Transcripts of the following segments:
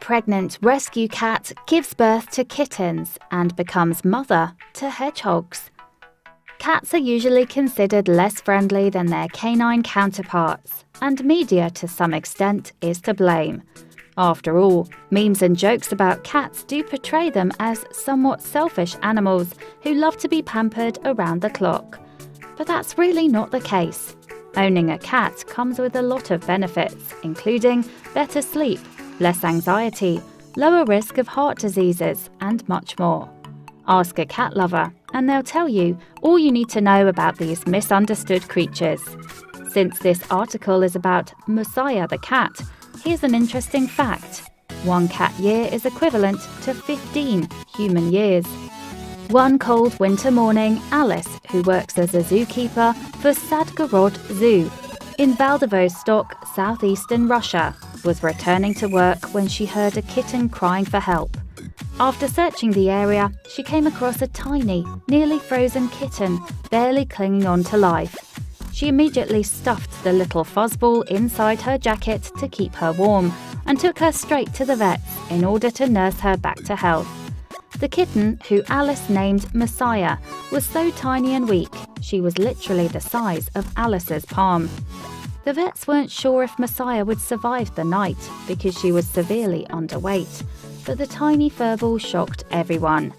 pregnant rescue cat gives birth to kittens and becomes mother to hedgehogs. Cats are usually considered less friendly than their canine counterparts, and media to some extent is to blame. After all, memes and jokes about cats do portray them as somewhat selfish animals who love to be pampered around the clock. But that's really not the case. Owning a cat comes with a lot of benefits, including better sleep, less anxiety, lower risk of heart diseases, and much more. Ask a cat lover, and they'll tell you all you need to know about these misunderstood creatures. Since this article is about Musya the cat, here's an interesting fact. 1 cat year is equivalent to 15 human years. One cold winter morning, Alice, who works as a zookeeper for Sadgorod Zoo in Valdivostok, southeastern Russia, was returning to work when she heard a kitten crying for help. After searching the area, she came across a tiny, nearly frozen kitten, barely clinging on to life. She immediately stuffed the little fuzzball inside her jacket to keep her warm and took her straight to the vets in order to nurse her back to health. The kitten, who Alice named Musya, was so tiny and weak, she was literally the size of Alice's palm. The vets weren't sure if Musya would survive the night because she was severely underweight, but the tiny furball shocked everyone.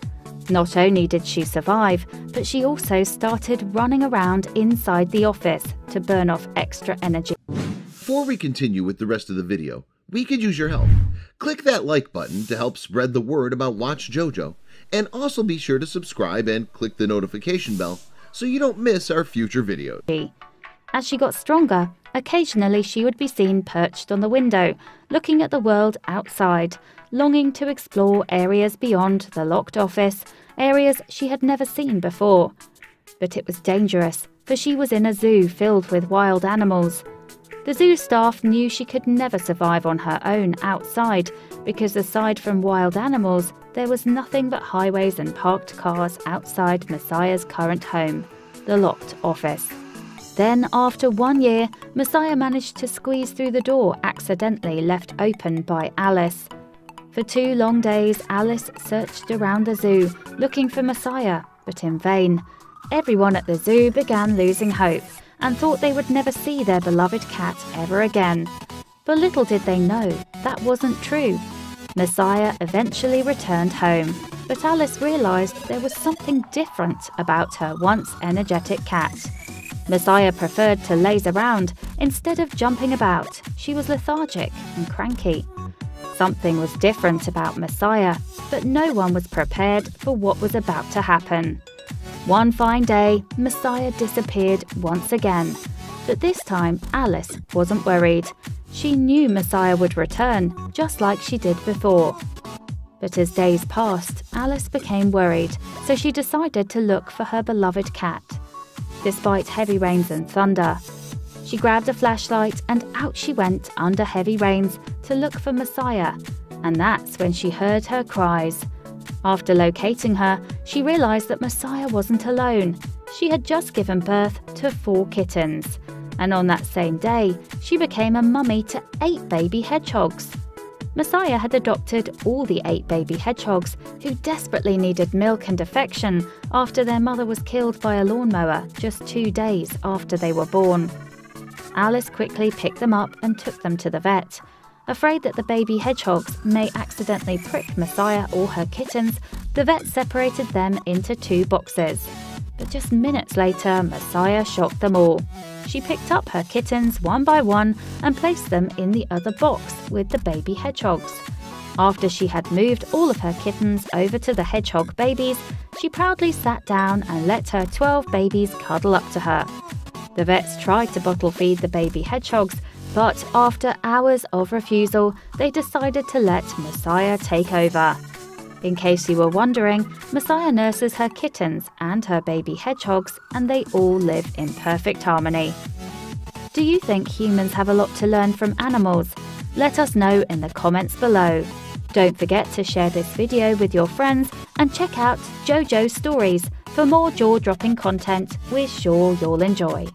Not only did she survive, but she also started running around inside the office to burn off extra energy. Before we continue with the rest of the video, we could use your help. Click that like button to help spread the word about Watchjojo, and also be sure to subscribe and click the notification bell so you don't miss our future videos. As she got stronger, occasionally she would be seen perched on the window, looking at the world outside, longing to explore areas beyond the locked office, areas she had never seen before. But it was dangerous, for she was in a zoo filled with wild animals. The zoo staff knew she could never survive on her own outside, because aside from wild animals, there was nothing but highways and parked cars outside Musya's current home, the locked office. Then, after 1 year, Musya managed to squeeze through the door accidentally left open by Alice. For 2 long days, Alice searched around the zoo, looking for Musya, but in vain. Everyone at the zoo began losing hope and thought they would never see their beloved cat ever again. But little did they know that wasn't true. Musya eventually returned home, but Alice realised there was something different about her once energetic cat. Musya preferred to laze around instead of jumping about. She was lethargic and cranky. Something was different about Musya, but no one was prepared for what was about to happen. One fine day, Musya disappeared once again, but this time Alice wasn't worried. She knew Musya would return, just like she did before. But as days passed, Alice became worried, so she decided to look for her beloved cat. Despite heavy rains and thunder, she grabbed a flashlight and out she went under heavy rains to look for Musya, and that's when she heard her cries. After locating her, she realised that Musya wasn't alone. She had just given birth to 4 kittens, and on that same day, she became a mummy to 8 baby hedgehogs. Musya had adopted all the 8 baby hedgehogs who desperately needed milk and affection after their mother was killed by a lawnmower just 2 days after they were born. Alice quickly picked them up and took them to the vet. Afraid that the baby hedgehogs may accidentally prick Musya or her kittens, the vet separated them into 2 boxes. But just minutes later, Musya shocked them all. She picked up her kittens one by one and placed them in the other box with the baby hedgehogs. After she had moved all of her kittens over to the hedgehog babies, she proudly sat down and let her 12 babies cuddle up to her. The vets tried to bottle feed the baby hedgehogs, but after hours of refusal, they decided to let Musya take over. In case you were wondering, Musya nurses her kittens and her baby hedgehogs, and they all live in perfect harmony. Do you think humans have a lot to learn from animals? Let us know in the comments below. Don't forget to share this video with your friends and check out JoJo Stories for more jaw-dropping content we're sure you'll enjoy.